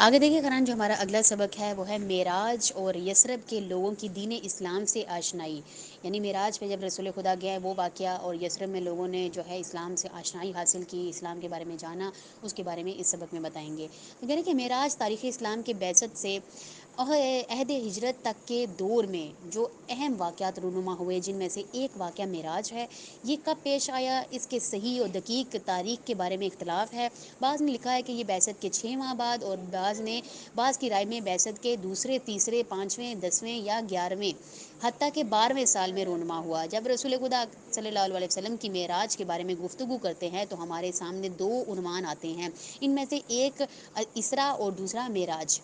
آگے دیکھیے قرآن جو ہمارا اگلا سبق ہے وہ ہے معراج اور یثرب کے لوگوں کی دین اسلام سے آشنائی. یعنی معراج پہ جب رسول خدا گیا ہے وہ واقعہ، اور یثرب میں لوگوں نے جو ہے اسلام سے آشنائی حاصل کی، اسلام کے بارے میں جانا، اس کے بارے میں اس سبق میں بتائیں گے. تو کہہ رہے کہ معراج تاریخ اسلام کے بعثت سے عہد ہجرت تک کے دور میں جو اہم واقعات رونما ہوئے، جن میں سے ایک واقعہ معراج ہے. یہ کب پیش آیا، اس کے صحیح اور دقیق تاریخ کے بارے میں اختلاف ہے. بعض نے لکھا ہے کہ یہ بعثت کے 6 ماہ بعد، اور بعض کی رائے میں بعثت کے دوسرے، تیسرے، 5ویں، 10ویں یا 11ویں، حتیٰ کہ 12ویں سال میں رونما ہوا. جب رسول خدا صلی اللہ علیہ وسلم کی معراج کے بارے میں گفتگو کرتے ہیں تو ہمارے سامنے 2 عنوان آتے ہیں. ان میں سے ایک اسرا اور دوسرا معراج.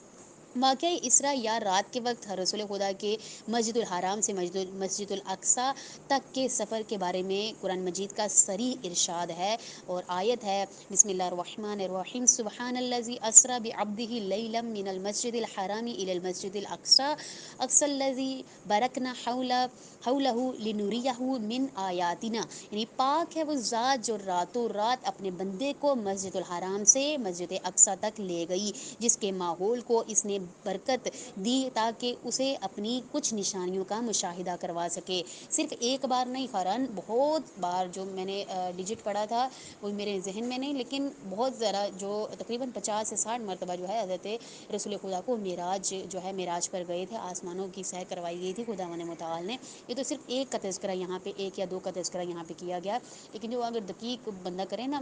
واقعہ اسرا یا رات کے وقت رسول خدا کے مسجد الحرام سے مسجد الاقصی تک کے سفر کے بارے میں قرآن مجید کا صریح ارشاد ہے، اور آیت ہے بسم اللہ الرحمن الرحیم سبحان الذی اسری بعبدہ لیلا من المسجد الحرام الی المسجد الاقصی الذی بارکنا حولہ لنریہ من آیاتنا. یعنی پاک ہے وہ ذات جو راتوں رات اپنے بندے کو مسجد الحرام سے مسجد اقصی تک لے گئی، جس کے ماحول کو اس نے برکت دی تاکہ اسے اپنی کچھ نشانیوں کا مشاہدہ کروا سکے. صرف ایک بار نہیں قرآن بہت بار، جو میں نے ڈیجٹ پڑھا تھا وہ میرے ذہن میں نہیں، لیکن بہت ذرا جو تقریباً 50 سے 60 مرتبہ جو ہے حضرت رسول خدا کو معراج جو ہے معراج پر گئے تھے، آسمانوں کی سیر کروائی گئی تھی خداوند متعال نے. یہ تو صرف ایک کا تذکرہ یہاں پہ، 1 یا 2 کا تذکرہ یہاں پہ کیا گیا، لیکن جو اگر دقیق بندہ کرے نا،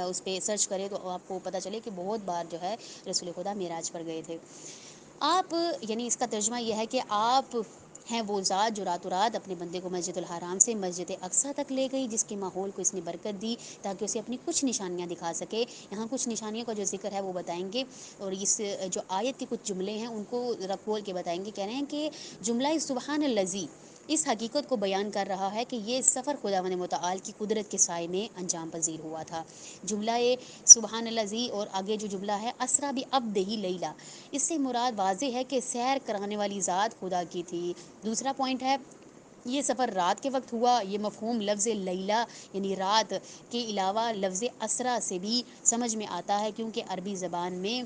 اس پہ سرچ کرے تو آپ کو پتہ چلے کہ بہت بار جو ہے رسول خدا معراج پر گئے تھے. آپ یعنی اس کا ترجمہ یہ ہے کہ آپ ہیں وہ ذات جو راتوں رات اپنے بندے کو مسجد الحرام سے مسجد اقصی تک لے گئی، جس کے ماحول کو اس نے برکت دی تاکہ اسے اپنی کچھ نشانیاں دکھا سکے. یہاں کچھ نشانیوں کا جو ذکر ہے وہ بتائیں گے، اور اس جو آیت کے کچھ جملے ہیں ان کو ذرا کھول کے بتائیں گے. کہہ رہے ہیں کہ جملہ سبحان الذی اس حقیقت کو بیان کر رہا ہے کہ یہ سفر خداوند متعال کی قدرت کے سائے میں انجام پذیر ہوا تھا. جملہ سبحان الذی اور آگے جو جملہ ہے اسری بعبدہ لیلا، اس سے مراد واضح ہے کہ سیر کرانے والی ذات خدا کی تھی. دوسرا پوائنٹ ہے یہ سفر رات کے وقت ہوا. یہ مفہوم لفظ لیلا یعنی رات کے علاوہ لفظ اسرا سے بھی سمجھ میں آتا ہے، کیونکہ عربی زبان میں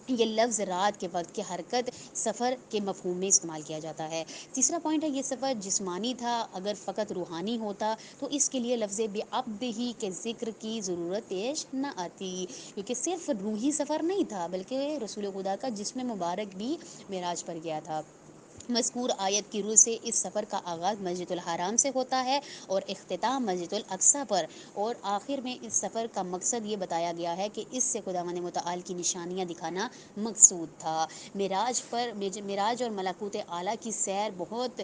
یہ لفظ رات کے وقت کی حرکت سفر کے مفہوم میں استعمال کیا جاتا ہے. تیسرا پوائنٹ ہے یہ سفر جسمانی تھا، اگر فقط روحانی ہوتا تو اس کے لیے لفظ بعبدہ کے ذکر کی ضرورت پیش نہ آتی، کیونکہ صرف روحی سفر نہیں تھا بلکہ رسول خدا کا جسم مبارک بھی معراج پر گیا تھا. مذکور آیت کی روح سے اس سفر کا آغاز مسجد الحرام سے ہوتا ہے اور اختتام مسجد الاقصی پر، اور آخر میں اس سفر کا مقصد یہ بتایا گیا ہے کہ اس سے خداوند متعال کی نشانیاں دکھانا مقصود تھا. معراج اور ملکوت اعلیٰ کی سیر بہت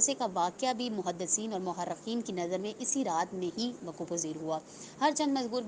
سے کا واقعہ بھی محدثین اور محرخین کی نظر میں اسی رات میں ہی وقوع پذیر ہوا. ہر چند مذکور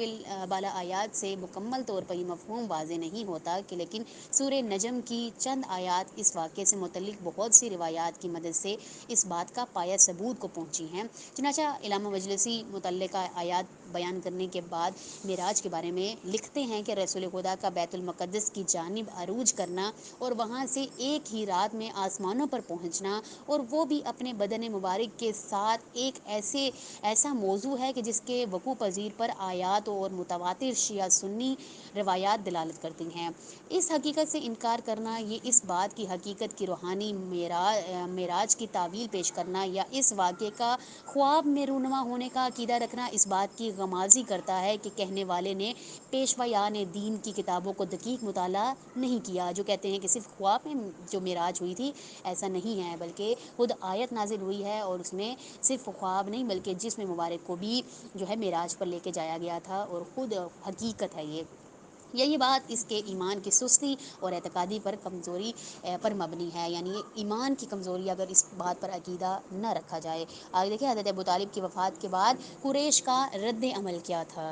بالا آیات سے مکمل طور پر یہ مفہوم واضح نہیں ہوتا کہ لیکن سورہ نجم کی چند آیات اس واقعے سے متعلق بہت سی روایات کی مدد سے اس بات کا پایہ ثبوت کو پہنچی ہیں. چنانچہ علامہ مجلسی متعلقہ آیات بیان کرنے کے بعد معراج کے بارے میں لکھتے ہیں کہ رسول خدا کا بیت المقدس کی جانب عروج کرنا اور وہاں سے ایک ہی رات میں آسمانوں پر پہنچنا، اور وہ بھی اپنے بدن مبارک کے ساتھ، ایک ایسا موضوع ہے کہ جس کے وقوع پذیر پر آیات اور متواتر شیعہ سنی روایات دلالت کرتی ہیں. اس حقیقت سے انکار کرنا، یہ اس بات کی حقیقت کی روحانی معراج کی تعویل پیش کرنا یا اس واقعے کا خواب میں رونما ہونے کا عقیدہ رکھنا اس بات کی غمازی کرتا ہے کہ کہنے والے نے پیشوایان دین کی کتابوں کو دقیق مطالعہ نہیں کیا، جو کہتے ہیں کہ صرف خواب میں جو معراج ہوئی تھی ایسا نہیں ہے، بلکہ خود آیت نازل ہوئی ہے اور اس میں صرف خواب نہیں بلکہ جسم مبارک کو بھی جو ہے معراج پر لے کے جایا گیا تھا، اور خود حقیقت ہے یہ. یہی بات اس کے ایمان کی سستی اور اعتقادی پر کمزوری پر مبنی ہے، یعنی ایمان کی کمزوری اگر اس بات پر عقیدہ نہ رکھا جائے. آگے دیکھیں حضرت ابو طالب کی وفات کے بعد قریش کا رد عمل کیا تھا.